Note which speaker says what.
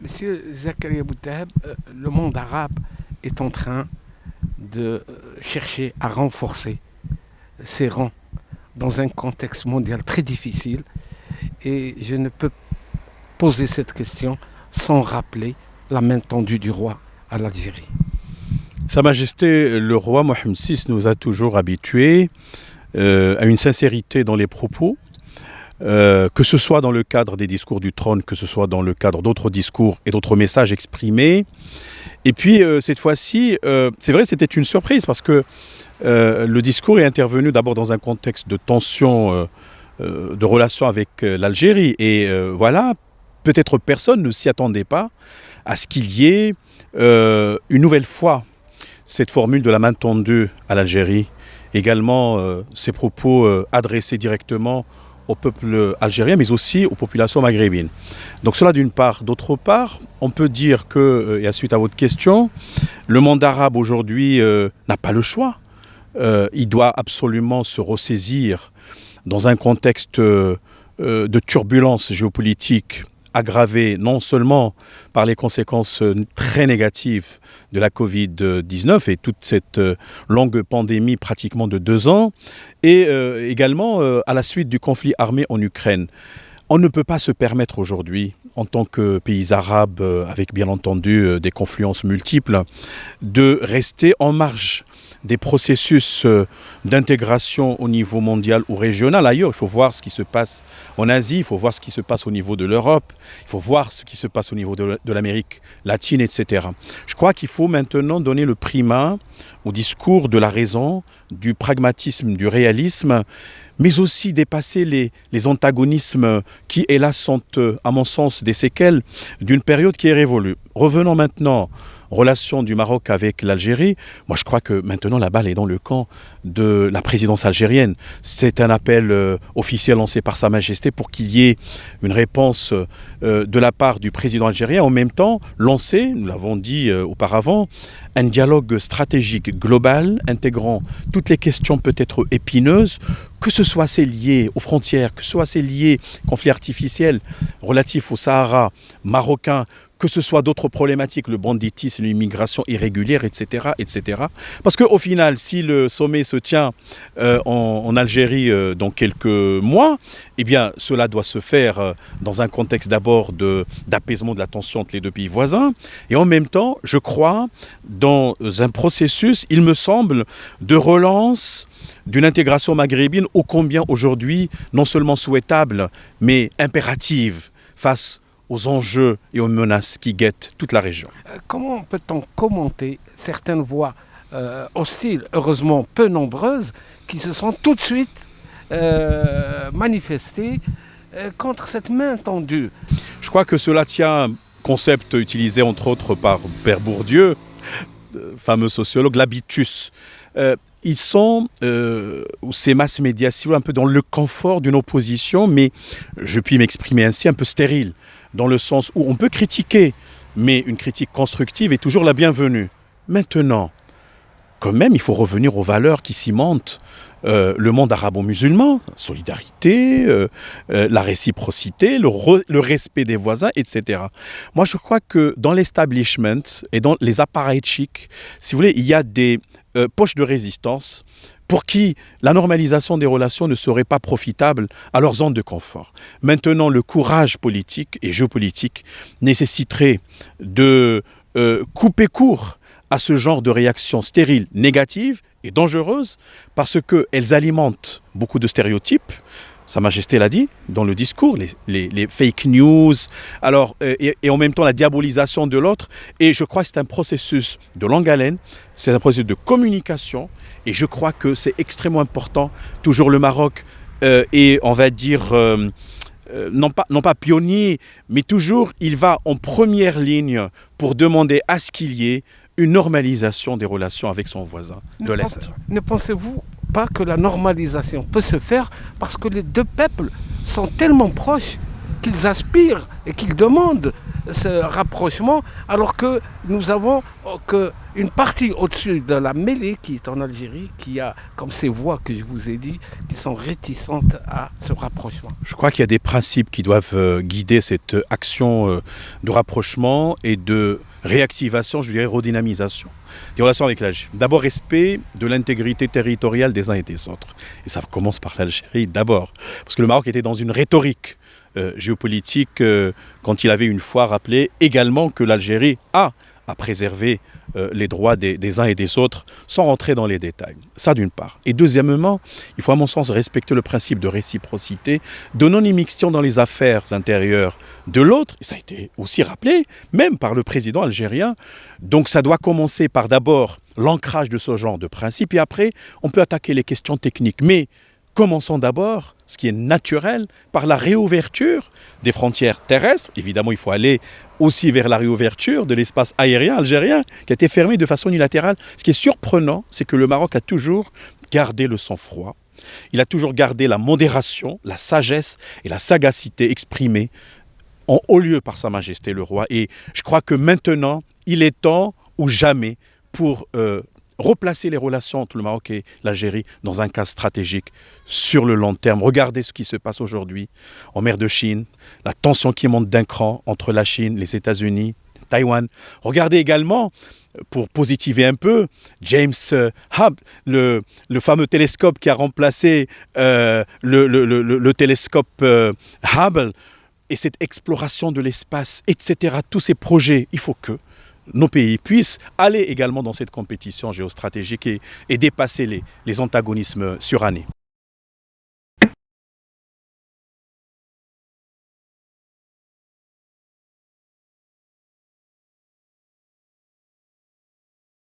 Speaker 1: Monsieur Zakaria Boutab, le monde arabe est en train de chercher à renforcer ses rangs dans un contexte mondial très difficile et je ne peux poser cette question sans rappeler la main tendue du roi à l'Algérie.
Speaker 2: Sa Majesté le roi Mohammed VI nous a toujours habitués à une sincérité dans les propos, que ce soit dans le cadre des discours du trône, que ce soit dans le cadre d'autres discours et d'autres messages exprimés. Et puis cette fois-ci, c'est vrai, c'était une surprise parce que le discours est intervenu d'abord dans un contexte de tension, de relations avec l'Algérie. Et voilà, peut-être personne ne s'y attendait pas à ce qu'il y ait une nouvelle fois cette formule de la main tendue à l'Algérie. Également, ces propos adressés directement au peuple algérien, mais aussi aux populations maghrébines. Donc cela d'une part. D'autre part, on peut dire que, et à suite à votre question, le monde arabe aujourd'hui n'a pas le choix. Il doit absolument se ressaisir dans un contexte de turbulence géopolitique aggravée non seulement par les conséquences très négatives de la Covid-19 et toute cette longue pandémie pratiquement de 2 ans, et également à la suite du conflit armé en Ukraine. On ne peut pas se permettre aujourd'hui, en tant que pays arabes, avec bien entendu des confluences multiples, de rester en marge des processus d'intégration au niveau mondial ou régional. Ailleurs, il faut voir ce qui se passe en Asie, il faut voir ce qui se passe au niveau de l'Europe, il faut voir ce qui se passe au niveau de l'Amérique latine, etc. Je crois qu'il faut maintenant donner le primat au discours de la raison, du pragmatisme, du réalisme, mais aussi dépasser les antagonismes qui, hélas, sont, à mon sens, des séquelles d'une période qui est révolue. Revenons maintenant aux relations du Maroc avec l'Algérie. Moi, je crois que maintenant, la balle est dans le camp de la présidence algérienne. C'est un appel officiel lancé par Sa Majesté pour qu'il y ait une réponse de la part du président algérien. En même temps, lancer, nous l'avons dit auparavant, un dialogue stratégique global intégrant toutes les questions peut-être épineuses, que ce soit celles liées aux frontières, que ce soit celles liées aux conflits artificiels relatifs au Sahara marocain, que ce soit d'autres problématiques, le banditisme, l'immigration irrégulière, etc., etc. Parce qu'au final, si le sommet se tient en Algérie dans quelques mois, eh bien, cela doit se faire dans un contexte d'abord d'apaisement de la tension entre les deux pays voisins. Et en même temps, je crois, dans un processus, il me semble, de relance d'une intégration maghrébine ô combien aujourd'hui non seulement souhaitable, mais impérative face aux enjeux et aux menaces qui guettent toute la région.
Speaker 1: Comment peut-on commenter certaines voix hostiles, heureusement peu nombreuses, qui se sont tout de suite manifestées contre cette main tendue?
Speaker 2: Je crois que cela tient à un concept utilisé entre autres par Père Bourdieu, fameux sociologue, l'habitus. Ils sont, ces masses médias, si vous voulez, un peu dans le confort d'une opposition, mais je puis m'exprimer ainsi, un peu stérile, dans le sens où on peut critiquer, mais une critique constructive est toujours la bienvenue. Maintenant, quand même, il faut revenir aux valeurs qui cimentent le monde arabo-musulman, la solidarité, la réciprocité, le respect des voisins, etc. Moi, je crois que dans l'establishment et dans les appareils-chics, si vous voulez, il y a des poches de résistance pour qui la normalisation des relations ne serait pas profitable à leur zone de confort. Maintenant, le courage politique et géopolitique nécessiterait de couper court à ce genre de réactions stériles, négatives et dangereuses, parce qu'elles alimentent beaucoup de stéréotypes. Sa Majesté l'a dit dans le discours, les fake news, alors, et en même temps la diabolisation de l'autre. Et je crois que c'est un processus de longue haleine, c'est un processus de communication, et je crois que c'est extrêmement important. Toujours le Maroc est, on va dire, non pas pionnier, mais toujours il va en première ligne pour demander à ce qu'il y ait une normalisation des relations avec son voisin de l'Est.
Speaker 1: Ne pensez-vous pas que la normalisation peut se faire parce que les deux peuples sont tellement proches qu'ils aspirent et qu'ils demandent ce rapprochement, alors que nous avons une partie au-dessus de la mêlée qui est en Algérie, qui a, comme ces voix que je vous ai dit, qui sont réticentes à ce rapprochement.
Speaker 2: Je crois qu'il y a des principes qui doivent guider cette action de rapprochement et de réactivation, je dirais redynamisation des relations avec l'Algérie. D'abord, respect de l'intégrité territoriale des uns et des autres. Et ça commence par l'Algérie d'abord. Parce que le Maroc était dans une rhétorique géopolitique quand il avait une fois rappelé également que l'Algérie a à préserver les droits des uns et des autres sans rentrer dans les détails. Ça d'une part. Et deuxièmement, il faut à mon sens respecter le principe de réciprocité, de non-immixtion dans les affaires intérieures de l'autre. Et ça a été aussi rappelé, même par le président algérien. Donc ça doit commencer par d'abord l'ancrage de ce genre de principe et après on peut attaquer les questions techniques. Mais commençons d'abord, ce qui est naturel, par la réouverture des frontières terrestres. Évidemment, il faut aller aussi vers la réouverture de l'espace aérien algérien qui a été fermé de façon unilatérale. Ce qui est surprenant, c'est que le Maroc a toujours gardé le sang-froid. Il a toujours gardé la modération, la sagesse et la sagacité exprimées en haut lieu par Sa Majesté le Roi. Et je crois que maintenant, il est temps ou jamais pour replacer les relations entre le Maroc et l'Algérie dans un cadre stratégique sur le long terme. Regardez ce qui se passe aujourd'hui en mer de Chine, la tension qui monte d'un cran entre la Chine, les États-Unis, Taïwan. Regardez également, pour positiver un peu, James Hubble, le fameux télescope qui a remplacé le télescope Hubble, et cette exploration de l'espace, etc. Tous ces projets, il faut que nos pays puissent aller également dans cette compétition géostratégique et dépasser les antagonismes surannés.